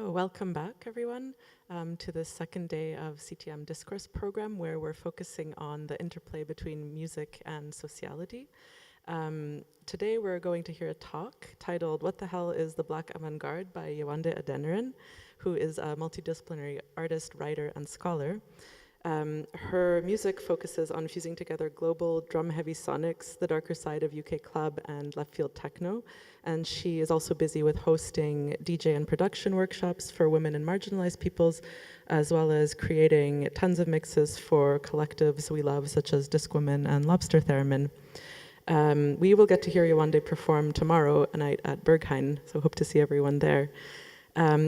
So welcome back, everyone, to the second day of CTM Discourse program, where we're focusing on the interplay between music and sociality. Today we're going to hear a talk titled "What the Hell is the Black Avant-Garde" by Yewande Adeniran, who is a multidisciplinary artist, writer, and scholar. Her music focuses on fusing together global drum-heavy sonics, the darker side of UK club and left field techno, and she is also busy with hosting DJ and production workshops for women and marginalized peoples, as well as creating tons of mixes for collectives we love, such as Disc Women and Lobster Theremin. We will get to hear Yewande perform tomorrow night at Berghain, so hope to see everyone there.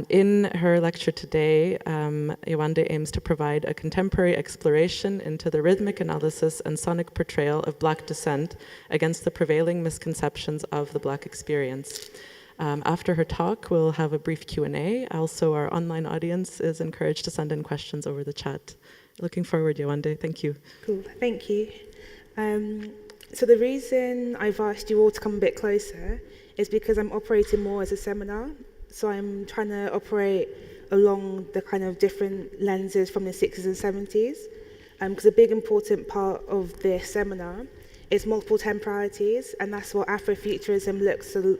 In her lecture today, Yewande aims to provide a contemporary exploration into the rhythmic analysis and sonic portrayal of Black dissent against the prevailing misconceptions of the Black experience. After her talk, we'll have a brief Q&A. Also, our online audience is encouraged to send in questions over the chat. Looking forward, Yewande. Thank you. Cool, thank you. So the reason I've asked you all to come a bit closer is because I'm operating more as a seminar. So I'm trying to operate along the kind of different lenses from the 60s and 70s. Because a big important part of this seminar is multiple temporalities, and that's what Afrofuturism looks to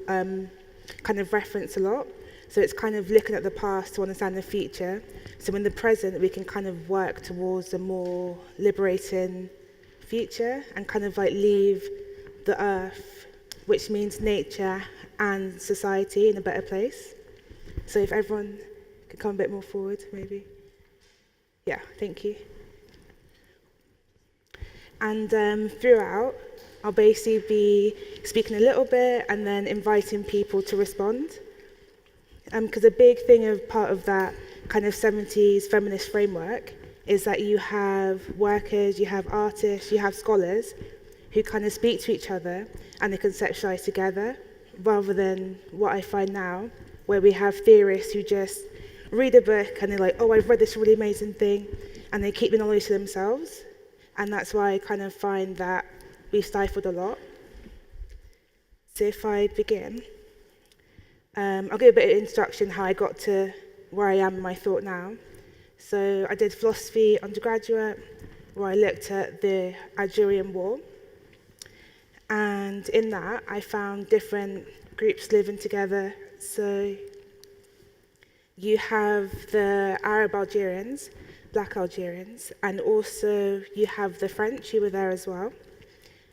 kind of reference a lot. So it's kind of looking at the past to understand the future. So in the present, we can kind of work towards a more liberating future and kind of like leave the earth, which means nature and society, in a better place. So if everyone could come a bit more forward, maybe. Yeah, thank you. And throughout, I'll basically be speaking a little bit and then inviting people to respond. Because a big thing of part of that kind of 70s feminist framework is that you have workers, you have artists, you have scholars who kind of speak to each other and they conceptualize together, rather than what I find now, where we have theorists who just read a book and they're like, oh, I've read this really amazing thing, and they keep the knowledge to themselves. And that's why I kind of find that we stifled a lot. So if I begin, I'll give a bit of introduction how I got to where I am in my thought now. So I did philosophy undergraduate, where I looked at the Algerian War. And in that, I found different groups living together. So you have the Arab Algerians, Black Algerians, and also you have the French who were there as well.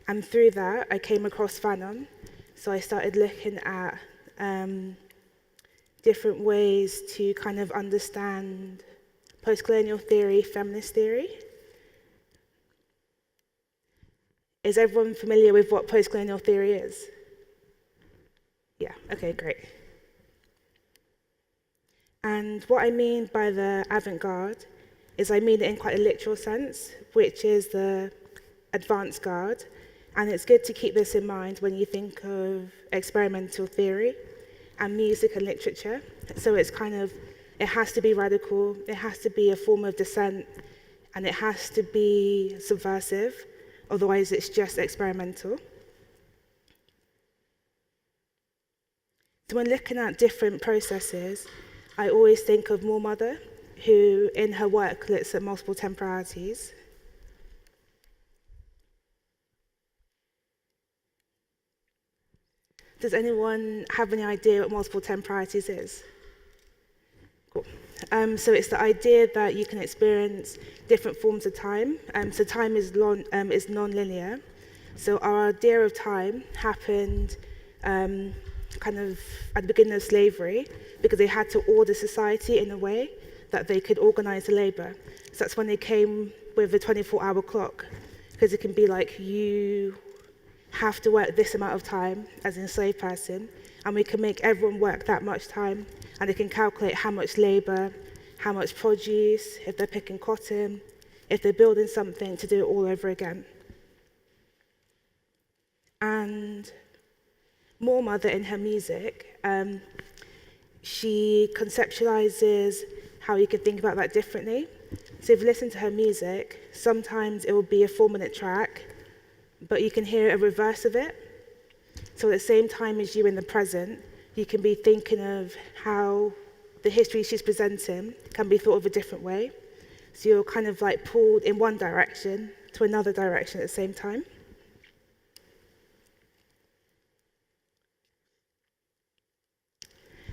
And through that, I came across Fanon. So I started looking at different ways to kind of understand post-colonial theory, feminist theory. Is everyone familiar with what post-colonial theory is? Yeah, okay, great. And what I mean by the avant-garde is I mean it in quite a literal sense, which is the advanced garde. And it's good to keep this in mind when you think of experimental theory and music and literature. So it's kind of, it has to be radical, it has to be a form of dissent, and it has to be subversive, otherwise it's just experimental. So when looking at different processes, I always think of Moormother, who in her work looks at multiple temporalities. Does anyone have any idea what multiple temporalities is? Cool. So it's the idea that you can experience different forms of time. So time is non-linear. So our idea of time happened kind of at the beginning of slavery, because they had to order society in a way that they could organize the labor. So that's when they came with the 24-hour clock, because it can be like, you have to work this amount of time as an enslaved person, and we can make everyone work that much time, and they can calculate how much labor, how much produce, if they're picking cotton, if they're building something, to do it all over again. And Moormother in her music, she conceptualizes how you could think about that differently. So if you listen to her music, sometimes it will be a 4-minute track, but you can hear a reverse of it. So at the same time as you in the present, you can be thinking of how the history she's presenting can be thought of a different way. So you're kind of like pulled in one direction to another direction at the same time.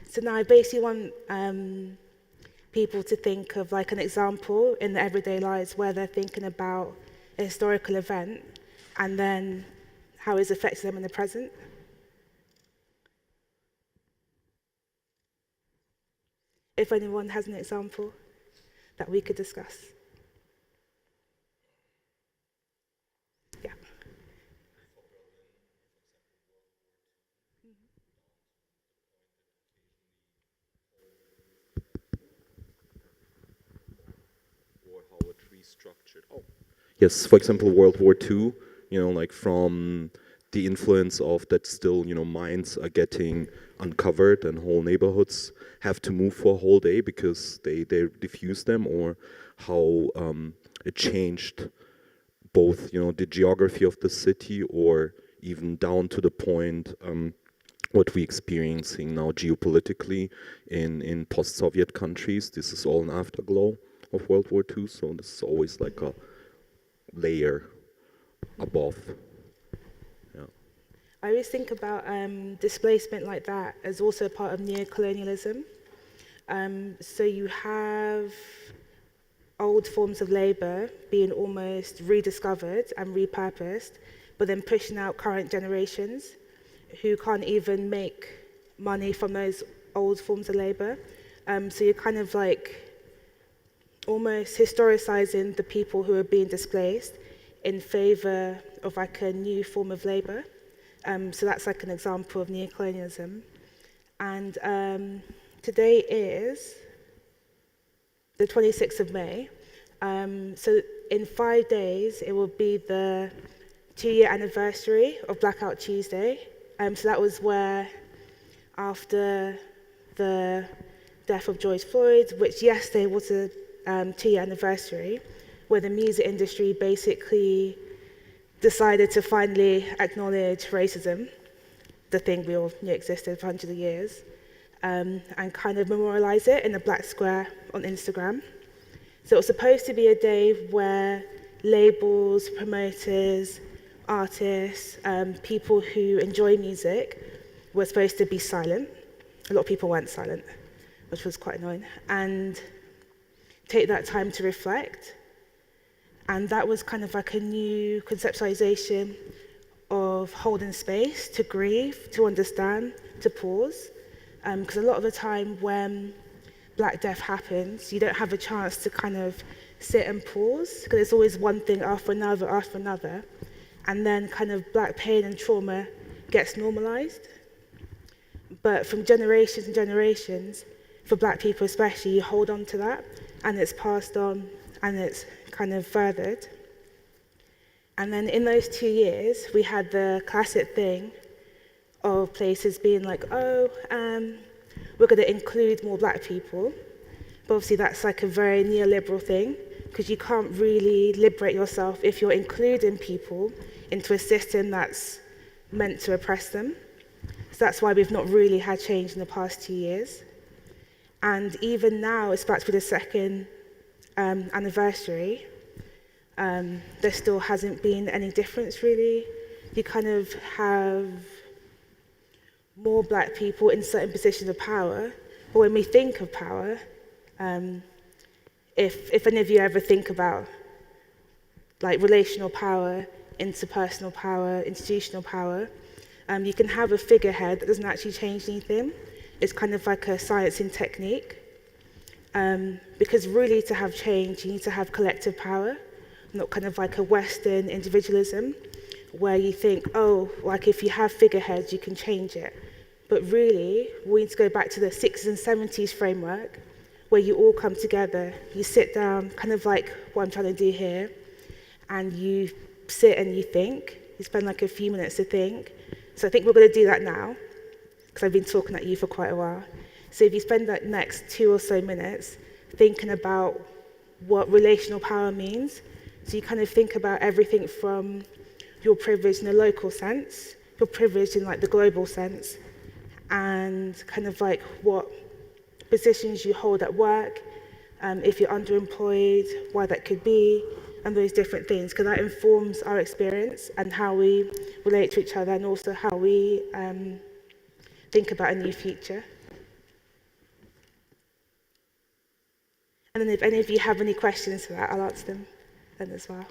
So now I basically want people to think of like an example in their everyday lives where they're thinking about a historical event and then how it's affected them in the present. If anyone has an example that we could discuss. Yeah. Or how it restructured. Oh, yes. For example, World War II. Like from the influence of that, still, mines are getting uncovered, and whole neighborhoods have to move for a whole day because they diffuse them, or how it changed both, the geography of the city, or even down to the point what we're experiencing now geopolitically in post-Soviet countries. This is all an afterglow of World War II, so this is always like a layer above. Yeah. I always think about displacement like that as also part of neocolonialism. So you have old forms of labour being almost rediscovered and repurposed, but then pushing out current generations who can't even make money from those old forms of labour. So you're kind of like almost historicising the people who are being displaced in favour of like a new form of labour. So that's like an example of neocolonialism. And today is the 26th of May. So in 5 days, it will be the 2-year anniversary of Blackout Tuesday. So that was where, after the death of George Floyd, which yesterday was a 2-year anniversary, where the music industry basically decided to finally acknowledge racism, the thing we all knew existed for hundreds of years, and kind of memorialize it in a black square on Instagram. So it was supposed to be a day where labels, promoters, artists, people who enjoy music were supposed to be silent. A lot of people weren't silent, which was quite annoying, and take that time to reflect. And that was kind of like a new conceptualization of holding space, to grieve, to understand, to pause. Because a lot of the time when Black death happens, you don't have a chance to kind of sit and pause, because it's always one thing after another. And then kind of Black pain and trauma gets normalized. But from generations and generations, for Black people especially, you hold on to that, and it's passed on, and it's kind of furthered. And then in those 2 years, we had the classic thing of places being like, oh, we're going to include more Black people. But obviously that's like a very neoliberal thing, because you can't really liberate yourself if you're including people into a system that's meant to oppress them. So that's why we've not really had change in the past 2 years. And even now, it's about to be the second anniversary, there still hasn't been any difference really. You kind of have more Black people in certain positions of power, but when we think of power, if any of you ever think about like relational power, interpersonal power, institutional power, you can have a figurehead that doesn't actually change anything. It's kind of like a silencing technique. Because really to have change, you need to have collective power, not kind of like a Western individualism, where you think, oh, like if you have figureheads, you can change it. But really, we need to go back to the 60s and 70s framework, where you all come together, you sit down, kind of like what I'm trying to do here, and you sit and you think, you spend like a few minutes to think. So I think we're going to do that now, because I've been talking at you for quite a while. So if you spend that next 2 or so minutes thinking about what relational power means, so you kind of think about everything from your privilege in a local sense, your privilege in like the global sense, and kind of like what positions you hold at work, if you're underemployed, why that could be, and those different things, because that informs our experience and how we relate to each other, and also how we think about a new future. And then if any of you have any questions for that, I'll answer them then as well.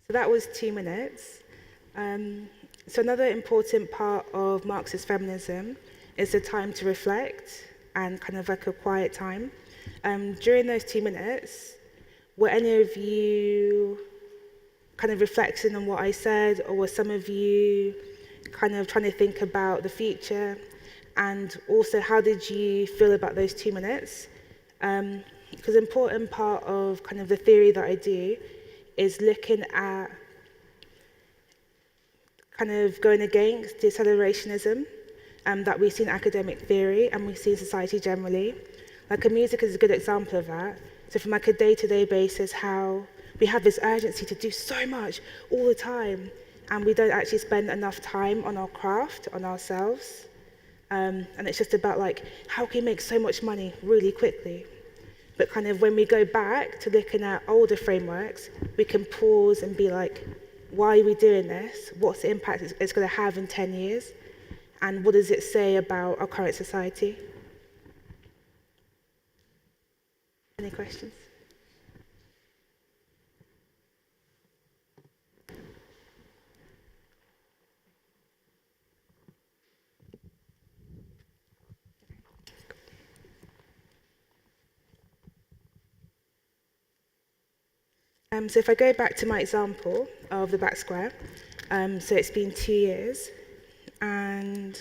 So that was 2 minutes. So another important part of Marxist feminism is the time to reflect and kind of like a quiet time. During those 2 minutes, were any of you kind of reflecting on what I said, or were some of you kind of trying to think about the future? And also, how did you feel about those 2 minutes? Because an important part of kind of the theory that I do is looking at kind of going against the accelerationism that we see in academic theory and we see in society generally. Like, music is a good example of that. So from like a day-to-day basis, how we have this urgency to do so much all the time, and we don't actually spend enough time on our craft, on ourselves. And it's just about like, how can we make so much money really quickly? But kind of when we go back to looking at older frameworks, we can pause and be like, why are we doing this? What's the impact it's going to have in 10 years? And what does it say about our current society? Any questions? So if I go back to my example of the back square, so it's been 2 years, and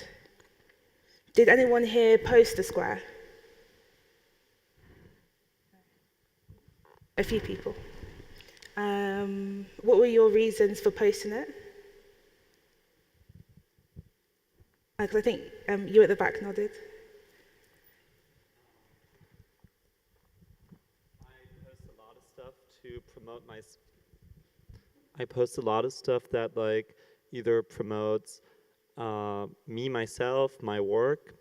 did anyone here post the square? A few people. What were your reasons for posting it? Because I think you at the back nodded. I post a lot of stuff that like either promotes me, myself, my work,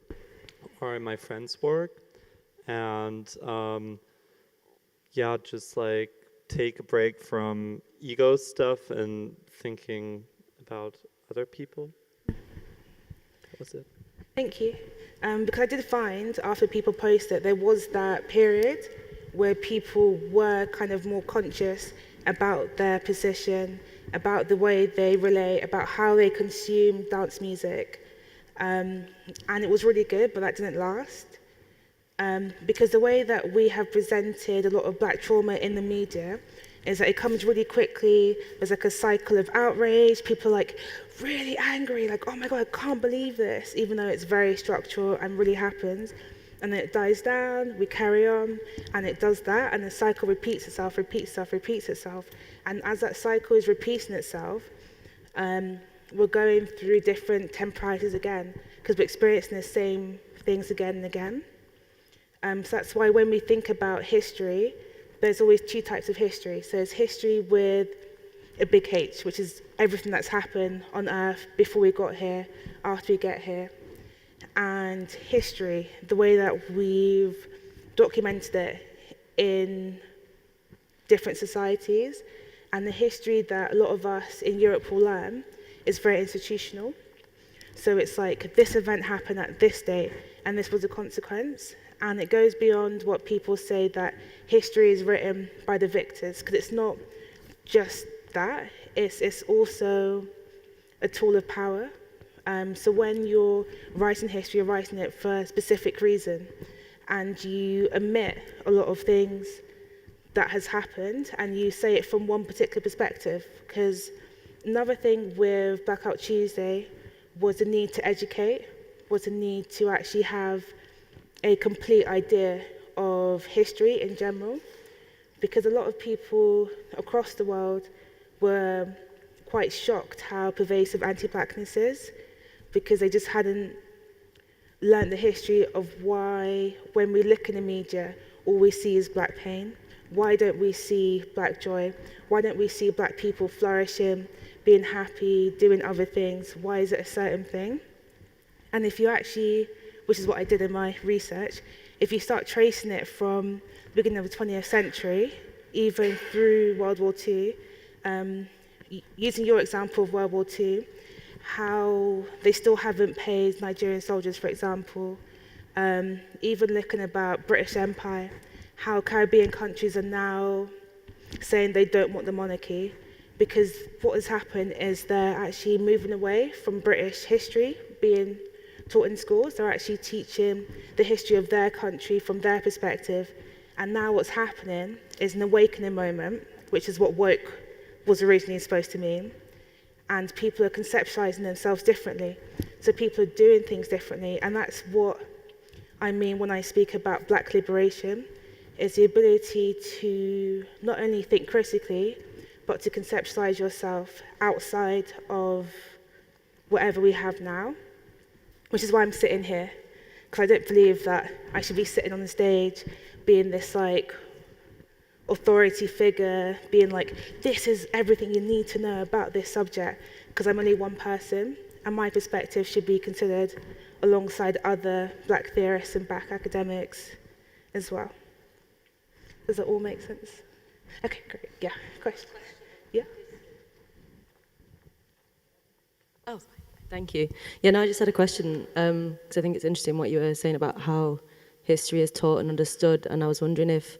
or my friends' work, and yeah, just like take a break from ego stuff and thinking about other people. That was it. Thank you. Because I did find after people posted, there was that period where people were kind of more conscious about their position about the way they relate, about how they consume dance music. And it was really good, but that didn't last. Because the way that we have presented a lot of black trauma in the media is that it comes really quickly. There's like a cycle of outrage. People are like really angry, like, oh my God, I can't believe this, even though it's very structural and really happens. And then it dies down, we carry on, and it does that, and the cycle repeats itself, repeats itself, repeats itself. And as that cycle is repeating itself, we're going through different temporalities again, because we're experiencing the same things again and again. So that's why when we think about history, there's always two types of history. So there's history with a big H, which is everything that's happened on Earth before we got here, after we get here. And history, the way that we've documented it in different societies, and the history that a lot of us in Europe will learn is very institutional. So it's like, this event happened at this date, and this was a consequence. And it goes beyond what people say that history is written by the victors, because it's not just that, it's also a tool of power. So when you're writing history, you're writing it for a specific reason, and you omit a lot of things that has happened, and you say it from one particular perspective. Because another thing with Blackout Tuesday was the need to educate, was the need to actually have a complete idea of history in general, because a lot of people across the world were quite shocked how pervasive anti-blackness is, because they just hadn't learned the history of why, when we look in the media, all we see is black pain. Why don't we see black joy? Why don't we see black people flourishing, being happy, doing other things? Why is it a certain thing? And if you actually, which is what I did in my research, if you start tracing it from the beginning of the 20th century, even through World War II, using your example of World War II, how they still haven't paid Nigerian soldiers, for example, even looking about British Empire, how Caribbean countries are now saying they don't want the monarchy, because what has happened is they're actually moving away from British history being taught in schools. They're actually teaching the history of their country from their perspective. And now what's happening is an awakening moment, which is what woke was originally supposed to mean. And people are conceptualizing themselves differently. So people are doing things differently. And that's what I mean when I speak about black liberation, is the ability to not only think critically, but to conceptualize yourself outside of whatever we have now, which is why I'm sitting here. Because I don't believe that I should be sitting on the stage being this like authority figure, being like, this is everything you need to know about this subject, because I'm only one person, and my perspective should be considered alongside other black theorists and black academics as well. Does that all make sense? Okay, great. Yeah, question? Yeah? Oh, thank you. Yeah, no, I just had a question, because I think it's interesting what you were saying about how history is taught and understood, and I was wondering if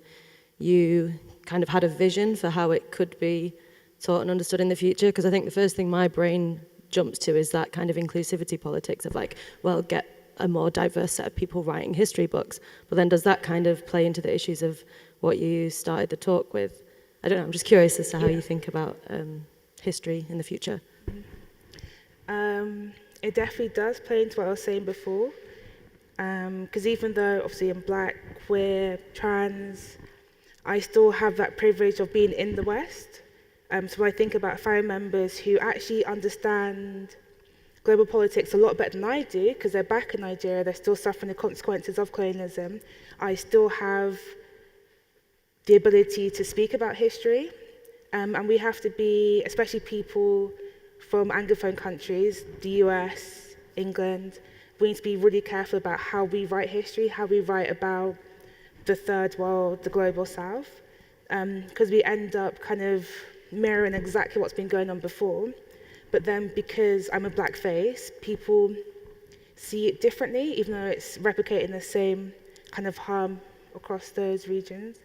you kind of had a vision for how it could be taught and understood in the future, because I think the first thing my brain jumps to is that kind of inclusivity politics of like, well, get a more diverse set of people writing history books, but then does that kind of play into the issues of what you started the talk with? I don't know, I'm just curious as to how you think about history in the future. It definitely does play into what I was saying before, because even though obviously I'm black, queer, trans, I still have that privilege of being in the West. So when I think about family members who actually understand global politics a lot better than I do, because they're back in Nigeria, they're still suffering the consequences of colonialism, I still have the ability to speak about history. And we have to be, especially people from anglophone countries, the US, England, we need to be really careful about how we write history, how we write about the third world, the global south, because we end up kind of mirroring exactly what's been going on before. But then because I'm a black face, people see it differently, even though it's replicating the same kind of harm across those regions.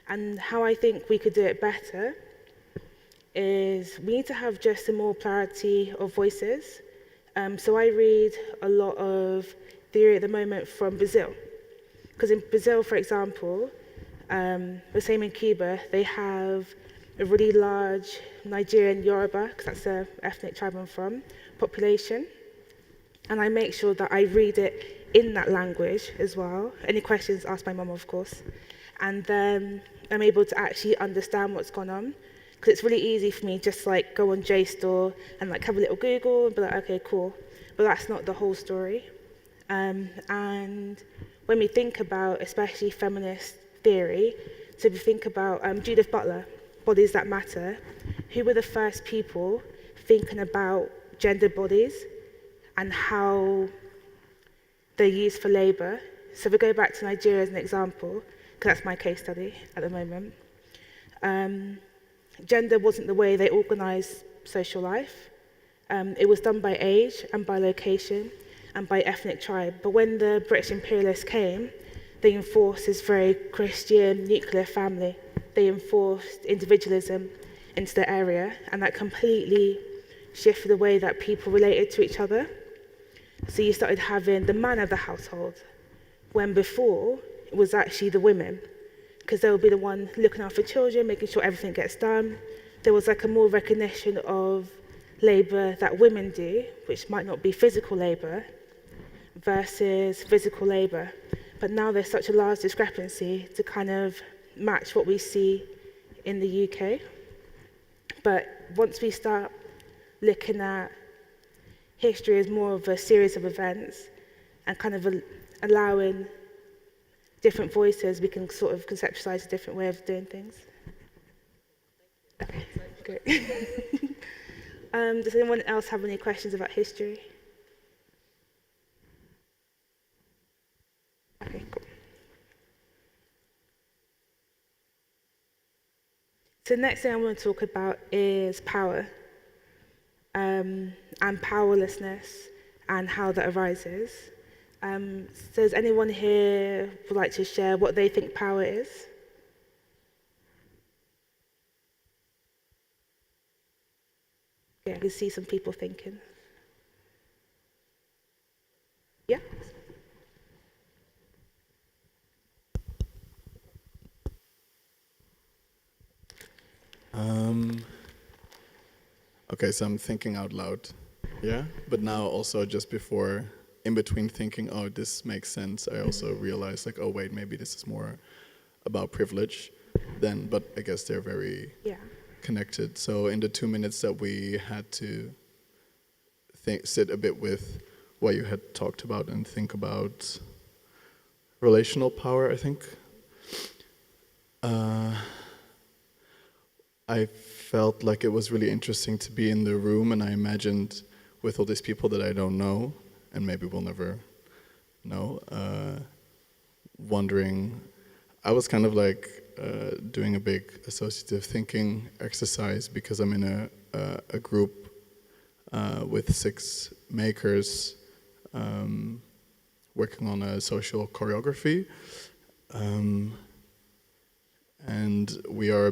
And how I think we could do it better is we need to have just a more plurality of voices. So I read a lot of theory at the moment from Brazil. Because in Brazil, for example, the same in Cuba, they have a really large Nigerian Yoruba, because that's the ethnic tribe I'm from, population. And I make sure that I read it in that language as well. Any questions, ask my mum, of course. And then I'm able to actually understand what's gone on. Because it's really easy for me just like go on JSTOR and like have a little Google and be like, okay, cool. But that's not the whole story. And when we think about, especially feminist theory, so if we think about Judith Butler, Bodies That Matter, who were the first people thinking about gender bodies and how they're used for labour. So if we go back to Nigeria as an example, because that's my case study at the moment, gender wasn't the way they organised social life. It was done by age and by location and by ethnic tribe. But when the British imperialists came, they enforced this very Christian nuclear family. They enforced individualism into the area, and that completely shifted the way that people related to each other. So you started having the man of the household, when before it was actually the women, because they would be the one looking after children, making sure everything gets done. There was like a more recognition of labour that women do, which might not be physical labour, versus physical labour. But now there's such a large discrepancy to kind of match what we see in the UK. But once we start looking at history as more of a series of events and kind of allowing different voices, we can sort of conceptualize a different way of doing things. Okay, great. Does anyone else have any questions about history? Okay, cool. So the next thing I want to talk about is power, and powerlessness and how that arises. So does anyone here would like to share what they think power is? Yeah, I can see some people thinking. Yeah? Okay, so I'm thinking out loud, yeah? But now also just before, in between thinking, oh, this makes sense, I also realized like, oh wait, maybe this is more about privilege then, but I guess they're very connected. So in the 2 minutes that we had to sit a bit with what you had talked about and think about relational power, I think. I felt like it was really interesting to be in the room, and I imagined with all these people that I don't know, and maybe we'll never know, wondering, I was kind of like doing a big associative thinking exercise because I'm in a group with 6 makers working on a social choreography. And we are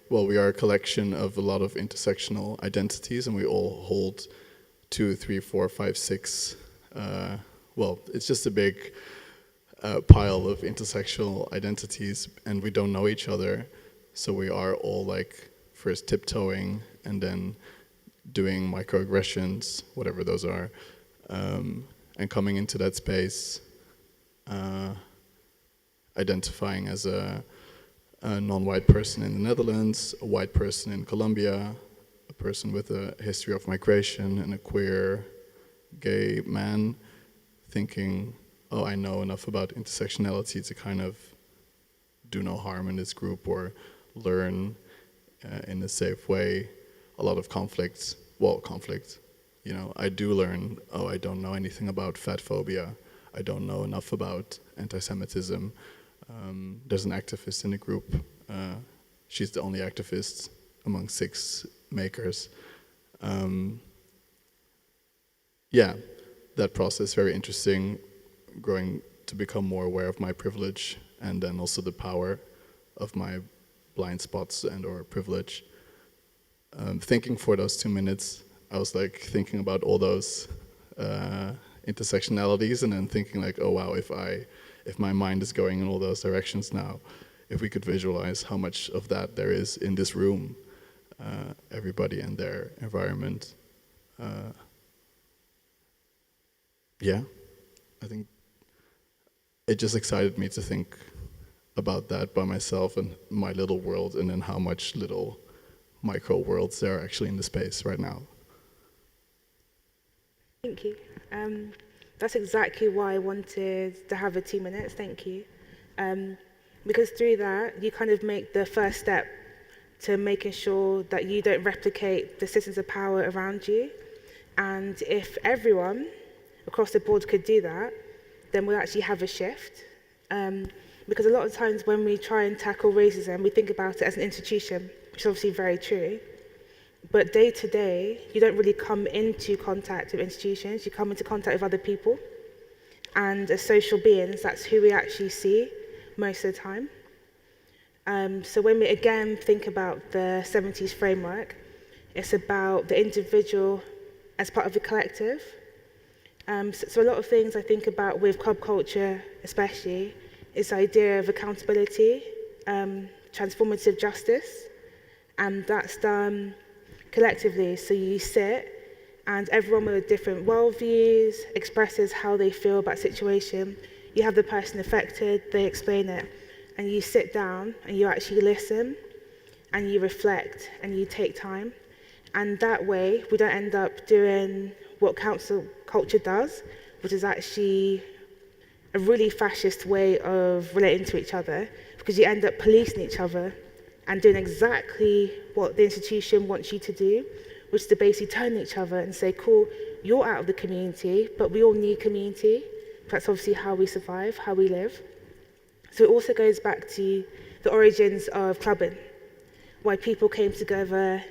we are a collection of a lot of intersectional identities, and we all hold 2, 3, 4, 5, 6. It's just a big pile of intersectional identities, and we don't know each other. So we are all like first tiptoeing and then doing microaggressions, whatever those are, and coming into that space, identifying as a non-white person in the Netherlands, a white person in Colombia, a person with a history of migration, and a queer gay man, thinking, oh, I know enough about intersectionality to kind of do no harm in this group or learn in a safe way. A lot of conflict, you know, I do learn, oh, I don't know anything about fat phobia, I don't know enough about anti-Semitism. There's an activist in the group. She's the only activist among 6 makers. That process, very interesting, growing to become more aware of my privilege and then also the power of my blind spots and or privilege. thinking for those 2 minutes, I was like thinking about all those intersectionalities, and then thinking like, oh wow, if my mind is going in all those directions now, if we could visualize how much of that there is in this room, everybody and their environment. Yeah, I think it just excited me to think about that by myself and my little world, and then how much little micro worlds there are actually in the space right now. Thank you. That's exactly why I wanted to have the 2 minutes, thank you. Because through that, you kind of make the first step to making sure that you don't replicate the systems of power around you. And if everyone across the board could do that, then we'll actually have a shift. Because a lot of times when we try and tackle racism, we think about it as an institution, which is obviously very true. But day to day, you don't really come into contact with institutions, you come into contact with other people. And as social beings, that's who we actually see most of the time. So when we again think about the 70s framework, it's about the individual as part of the collective. So a lot of things I think about with club culture especially is the idea of accountability, transformative justice, and that's done collectively. So you sit and everyone with different worldviews expresses how they feel about a situation. You have the person affected, they explain it, and you sit down and you actually listen and you reflect and you take time. And that way we don't end up doing what council culture does, which is actually a really fascist way of relating to each other, because you end up policing each other and doing exactly what the institution wants you to do, which is to basically turn each other and say, cool, you're out of the community, but we all need community. That's obviously how we survive, how we live. So it also goes back to the origins of clubbing, why people came together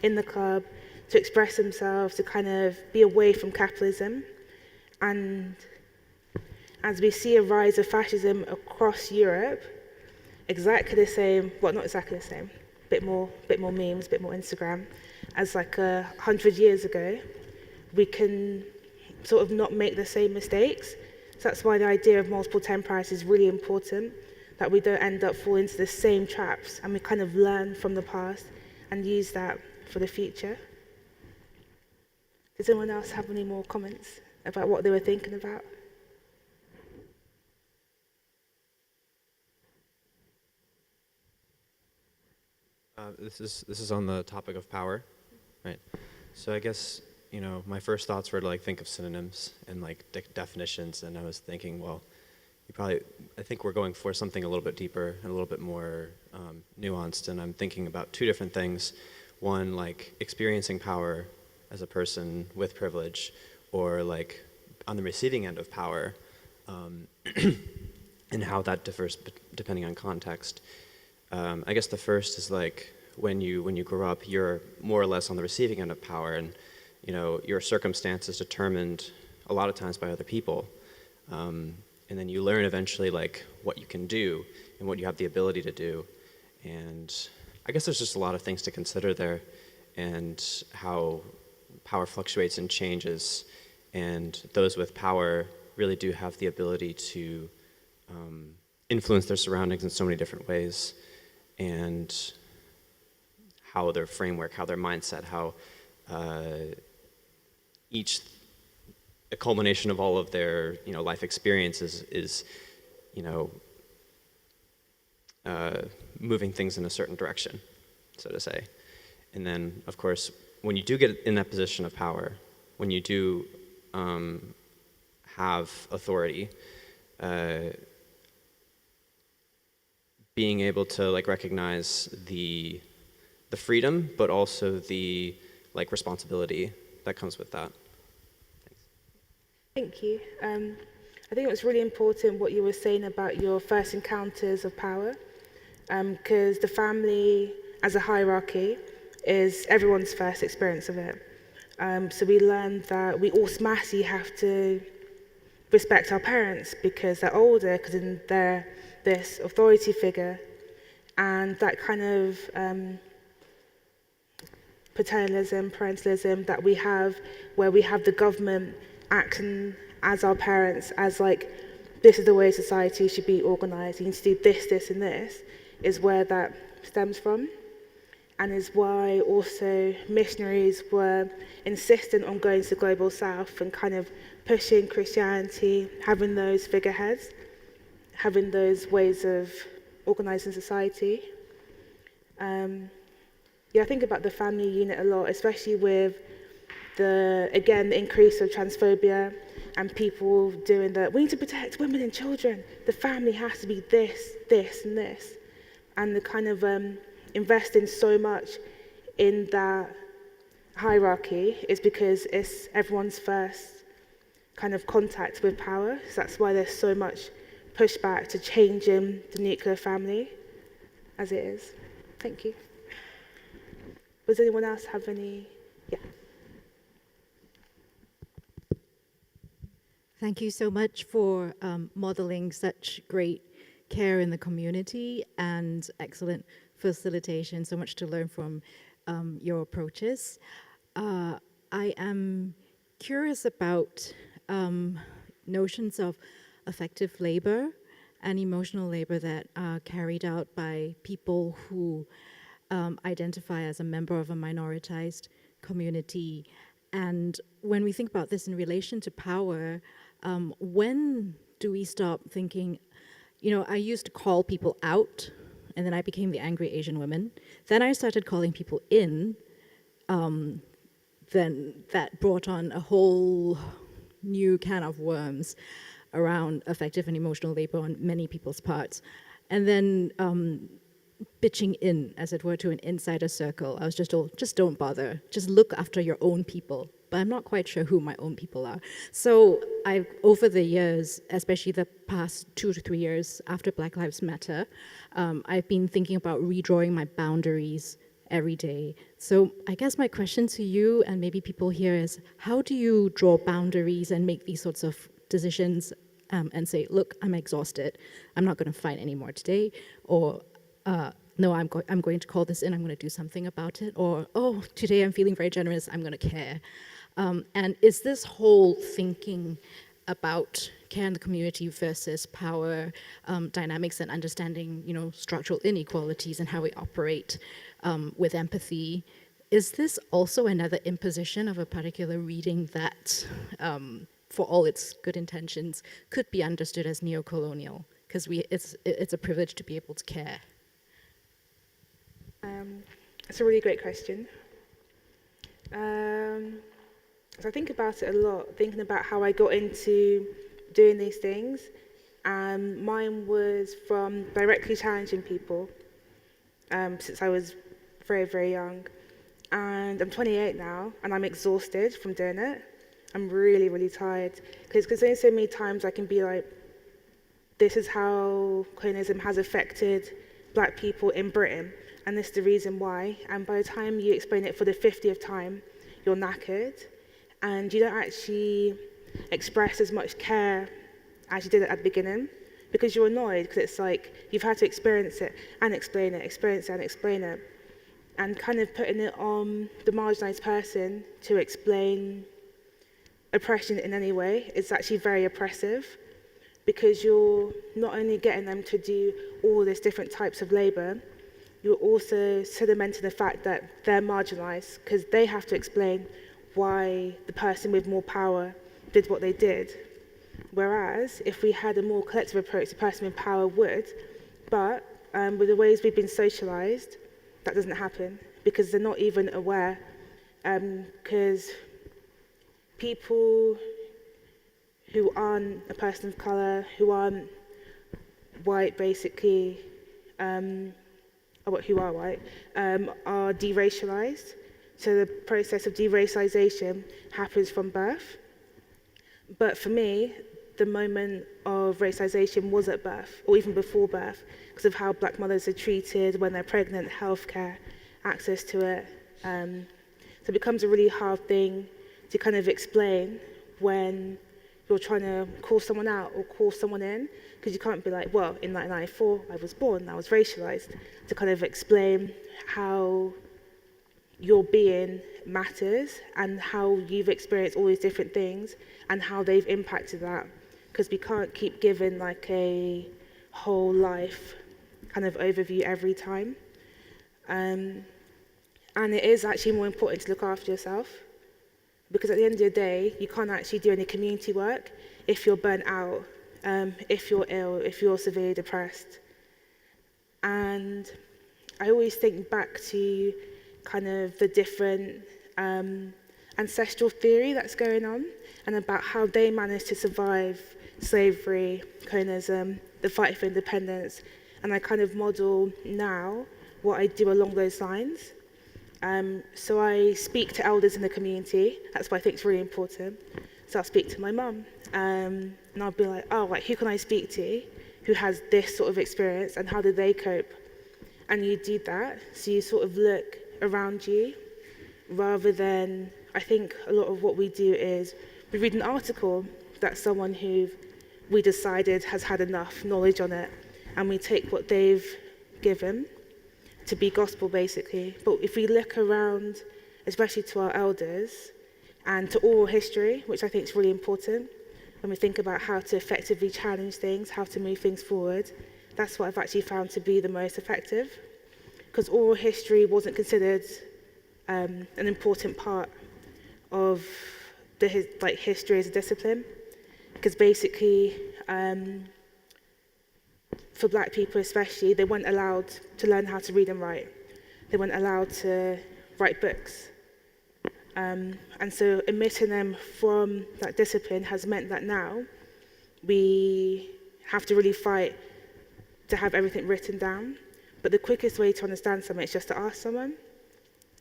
in the club to express themselves, to kind of be away from capitalism. And as we see a rise of fascism across Europe, exactly the same, well, not exactly the same, bit more memes, bit more Instagram, as like 100 years ago, we can sort of not make the same mistakes. So that's why the idea of multiple temporalities is really important, that we don't end up falling into the same traps, and we kind of learn from the past and use that for the future. Does anyone else have any more comments about what they were thinking about? This is on the topic of power, right? So I guess, you know, my first thoughts were to like think of synonyms and like definitions, and I was thinking, well, I think we're going for something a little bit deeper and a little bit more nuanced, and I'm thinking about two different things. One, like experiencing power as a person with privilege, or like on the receiving end of power, and how that differs depending on context. I guess the first is like when you grow up, you're more or less on the receiving end of power, and you know your circumstance is determined a lot of times by other people, and then you learn eventually like what you can do and what you have the ability to do, and I guess there's just a lot of things to consider there, and how power fluctuates and changes, and those with power really do have the ability to influence their surroundings in so many different ways, and how their framework, how their mindset, how a culmination of all of their life experiences is moving things in a certain direction, so to say. And then, of course, when you do get in that position of power, when you do have authority, being able to like recognize the freedom, but also the like responsibility that comes with that. Thank you. I think it was really important what you were saying about your first encounters of power, because the family as a hierarchy is everyone's first experience of it. So we learned that we automatically have to respect our parents because they're older, because they're this authority figure, and that kind of paternalism, parentalism that we have, where we have the government acting as our parents, as like, this is the way society should be organised, you need to do this, this and this, is where that stems from. And is why also missionaries were insistent on going to the global south and kind of pushing Christianity, having those figureheads, having those ways of organising society. Yeah, I think about the family unit a lot, especially with the increase of transphobia and people doing that. We need to protect women and children. The family has to be this, this, and this. And the kind of investing so much in that hierarchy is because it's everyone's first kind of contact with power. So that's why there's so much pushback to changing the nuclear family as it is. Thank you. Does anyone else have any? Yeah. Thank you so much for modeling such great care in the community and excellent facilitation. So much to learn from your approaches. I am curious about notions of effective labor and emotional labor that are carried out by people who identify as a member of a minoritized community. And when we think about this in relation to power, when do we stop thinking, I used to call people out, and then I became the angry Asian woman. Then I started calling people in. Then that brought on a whole new can of worms around effective and emotional labor on many people's parts. And then bitching in, as it were, to an insider circle. I was just told, just don't bother. Just look after your own people. But I'm not quite sure who my own people are. So over the years, especially the past 2 to 3 years after Black Lives Matter, I've been thinking about redrawing my boundaries every day. So I guess my question to you and maybe people here is, how do you draw boundaries and make these sorts of decisions and say, look, I'm exhausted. I'm not going to fight anymore today. Or no, I'm going to call this in, I'm going to do something about it. Or, oh, today I'm feeling very generous, I'm going to care. And is this whole thinking about care in the community versus power dynamics and understanding, structural inequalities and how we operate with empathy, is this also another imposition of a particular reading that, for all its good intentions, could be understood as neo-colonial? Because it's a privilege to be able to care. It's a really great question. So I think about it a lot, thinking about how I got into doing these things. Mine was from directly challenging people since I was very, very young. And I'm 28 now, and I'm exhausted from doing it. I'm really, really tired. Because there's so many times I can be like, this is how colonialism has affected Black people in Britain, and this is the reason why. And by the time you explain it for the 50th time, you're knackered, and you don't actually express as much care as you did at the beginning, because you're annoyed, because it's like you've had to experience it and explain it, experience it and explain it. And kind of putting it on the marginalised person to explain oppression in any way is actually very oppressive, because you're not only getting them to do all these different types of labour, you're also sedimenting the fact that they're marginalised, because they have to explain why the person with more power did what they did. Whereas if we had a more collective approach, the person with power would, but with the ways we've been socialised, that doesn't happen, because they're not even aware, because people who aren't a person of colour, who aren't white basically, who are white, are deracialised. So the process of deracialisation happens from birth. But for me, the moment of racialisation was at birth, or even before birth, because of how Black mothers are treated when they're pregnant, healthcare, access to it. So it becomes a really hard thing to kind of explain when you're trying to call someone out or call someone in, because you can't be like, well, in 1994, I was born, I was racialised, to kind of explain how your being matters and how you've experienced all these different things and how they've impacted that. Because we can't keep giving like a whole life kind of overview every time. And it is actually more important to look after yourself, because at the end of the day, you can't actually do any community work if you're burnt out, if you're ill, if you're severely depressed. And I always think back to kind of the different ancestral theory that's going on and about how they managed to survive slavery, colonism, the fight for independence. And I kind of model now what I do along those lines. So I speak to elders in the community. That's what I think is really important. So I'll speak to my mum, and I'll be like, oh, like, who can I speak to who has this sort of experience, and how do they cope? And you do that, so you sort of look around you, rather than, I think a lot of what we do is we read an article that someone who we decided has had enough knowledge on it, and we take what they've given to be gospel, basically. But if we look around, especially to our elders, and to oral history, which I think is really important, when we think about how to effectively challenge things, how to move things forward, that's what I've actually found to be the most effective. Because oral history wasn't considered an important part of the history as a discipline. Because basically, for Black people especially, they weren't allowed to learn how to read and write. They weren't allowed to write books. And so omitting them from that discipline has meant that now we have to really fight to have everything written down. But the quickest way to understand something is just to ask someone.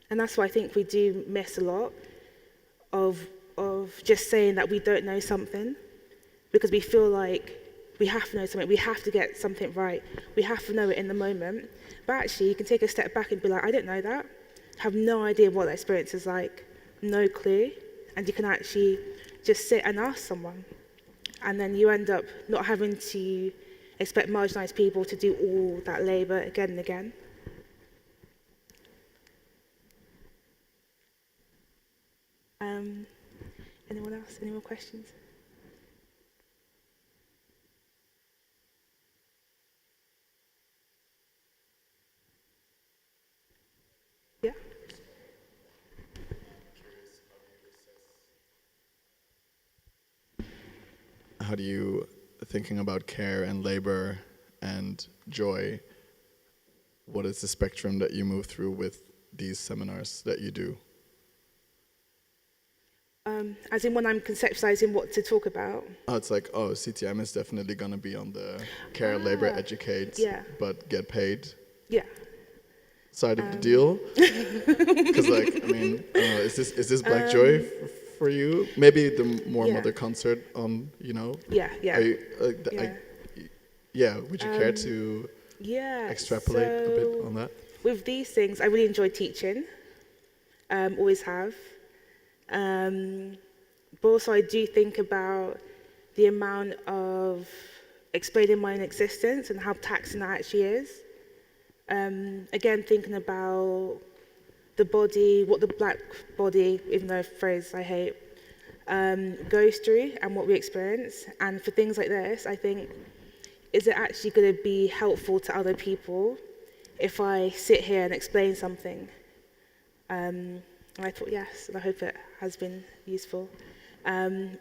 And that's why I think we do miss a lot of just saying that we don't know something, because we feel like we have to know something, we have to get something right, we have to know it in the moment. But actually, you can take a step back and be like, I didn't know that, have no idea what that experience is like, no clue, and you can actually just sit and ask someone. And then you end up not having to expect marginalised people to do all that labour again and again. Anyone else? Any more questions? Yeah? How do you, thinking about care and labor and joy, what is the spectrum that you move through with these seminars that you do? As in when I'm conceptualizing what to talk about. Oh, it's like, oh, CTM is definitely going to be on the care, labor, educate, but get paid side of the deal. Because, like, I mean, is this Black Joy for you? Maybe the more mother concert on, you know? Yeah. Are you, would you care to extrapolate a bit on that? With these things, I really enjoy teaching. Always have. But also I do think about the amount of explaining my own existence and how taxing that actually is. Again, thinking about the body, what the Black body, even though a phrase I hate, goes through and what we experience. And for things like this, I think, is it actually going to be helpful to other people if I sit here and explain something? And I thought yes, and I hope it has been useful.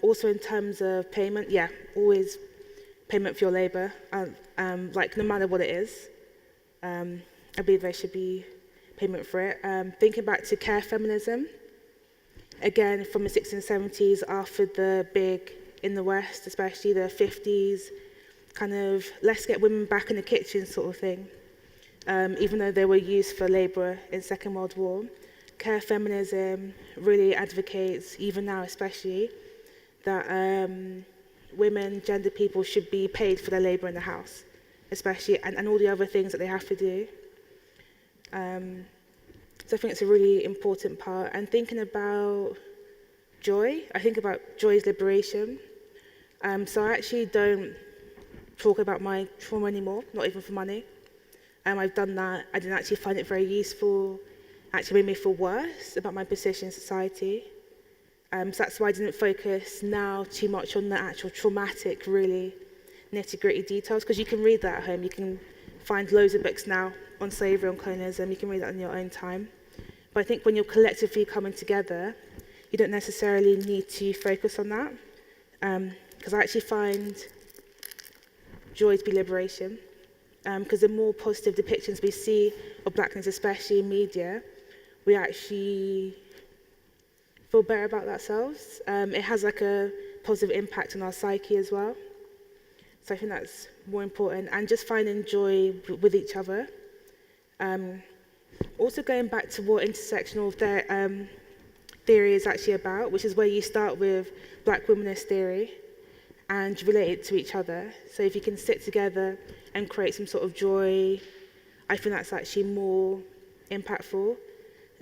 Also in terms of payment, always payment for your labour, like no matter what it is. I believe there should be payment for it. Thinking back to care feminism, again from the 60s and 70s, after the big, in the West especially, the 50s, kind of let's get women back in the kitchen sort of thing. Even though they were used for labour in Second World War. Care feminism really advocates, even now especially, that women, gender people should be paid for their labour in the house, especially, and all the other things that they have to do. So I think it's a really important part. And thinking about joy, I think about joy's liberation. So I actually don't talk about my trauma anymore, not even for money. I've done that. I didn't actually find it very useful. actually made me feel worse about my position in society. So that's why I didn't focus now too much on the actual traumatic, really nitty-gritty details, because you can read that at home. You can find loads of books now on slavery, on colonialism. You can read that in your own time. But I think when you're collectively coming together, you don't necessarily need to focus on that, because I actually find joy to be liberation, because the more positive depictions we see of blackness, especially in media, we actually feel better about ourselves. It has like a positive impact on our psyche as well. So I think that's more important, and just finding joy with each other. Also going back to what intersectional theory is actually about, which is where you start with Black womanist theory and relate it to each other. So if you can sit together and create some sort of joy, I think that's actually more impactful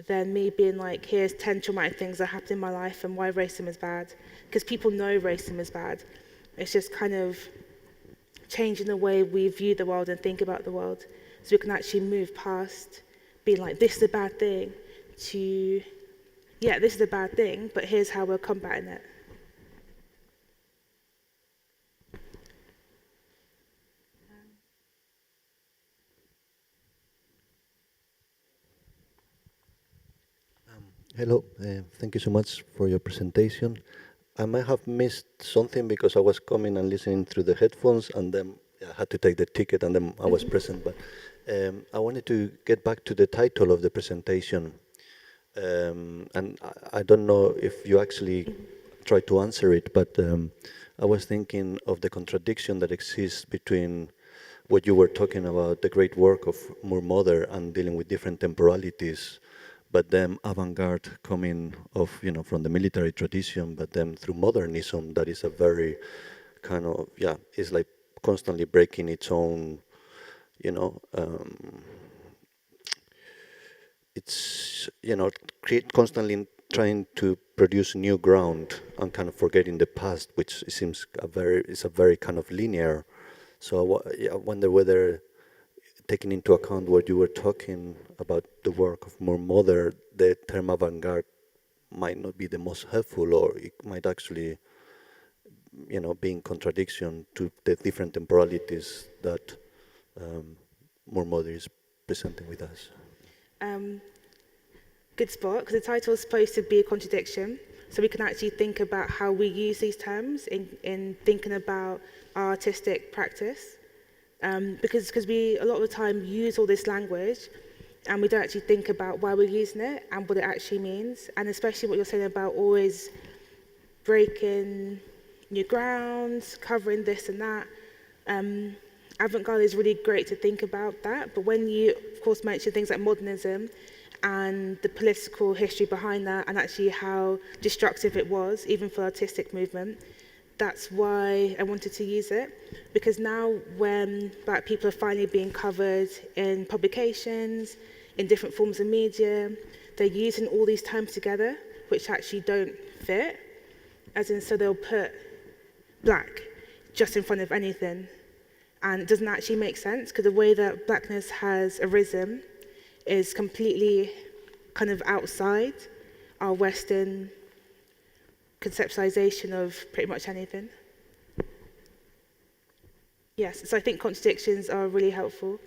than me being like, here's 10 traumatic things that happened in my life and why racism is bad. Because people know racism is bad. It's just kind of changing the way we view the world and think about the world, so we can actually move past being like, this is a bad thing, to, yeah, this is a bad thing, but here's how we're combating it. Hello, thank you so much for your presentation. I might have missed something because I was coming and listening through the headphones, and then I had to take the ticket, and then I was present. But I wanted to get back to the title of the presentation. And I don't know if you actually tried to answer it, but I was thinking of the contradiction that exists between what you were talking about, the great work of Mother and dealing with different temporalities, but then avant-garde coming of, from the military tradition, but then through modernism, that is a very kind of, it's like constantly breaking its own, it's, constantly trying to produce new ground and kind of forgetting the past, which seems is a very kind of linear. So I wonder whether, taking into account what you were talking about the work of Mother, the term avant-garde might not be the most helpful, or it might actually, be in contradiction to the different temporalities that Mother is presenting with us. Good spot, because the title is supposed to be a contradiction, so we can actually think about how we use these terms in thinking about our artistic practice. Because we a lot of the time use all this language and we don't actually think about why we're using it and what it actually means, and especially what you're saying about always breaking new grounds, covering this and that. Avant-garde is really great to think about that, but when you of course mention things like modernism and the political history behind that, and actually how destructive it was even for the artistic movement, that's why I wanted to use it, because now when Black people are finally being covered in publications, in different forms of media, they're using all these terms together, which actually don't fit. As in, so they'll put Black just in front of anything, and it doesn't actually make sense, because the way that Blackness has arisen is completely kind of outside our Western conceptualization of pretty much anything. Yes, so I think contradictions are really helpful,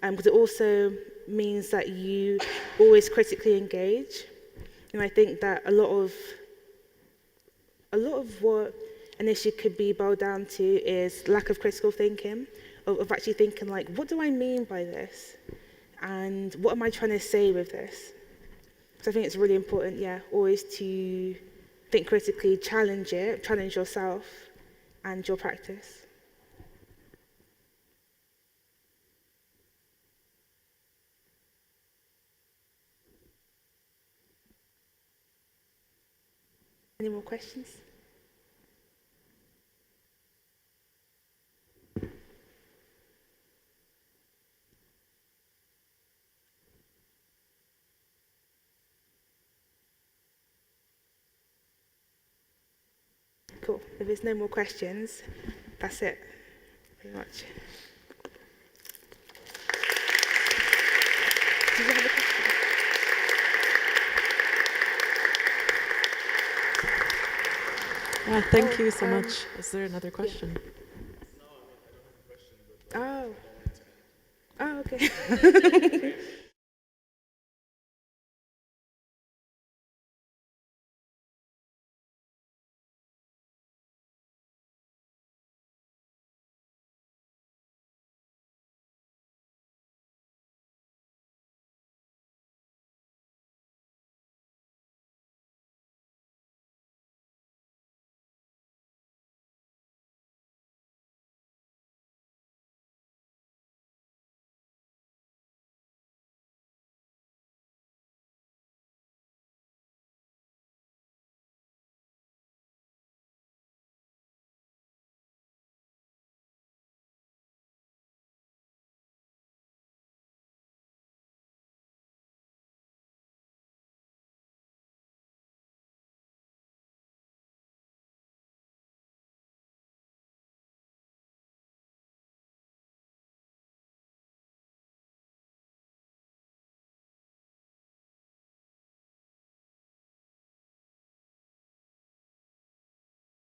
because it also means that you always critically engage. And I think that a lot of what an issue could be boiled down to is lack of critical thinking, of actually thinking like, what do I mean by this? And what am I trying to say with this? So I think it's really important, always to think critically, challenge it, challenge yourself and your practice. Any more questions? Cool. If there's no more questions, that's it. Very much. Did you have a question? Thank you so much. Is there another question? Oh. Oh, okay.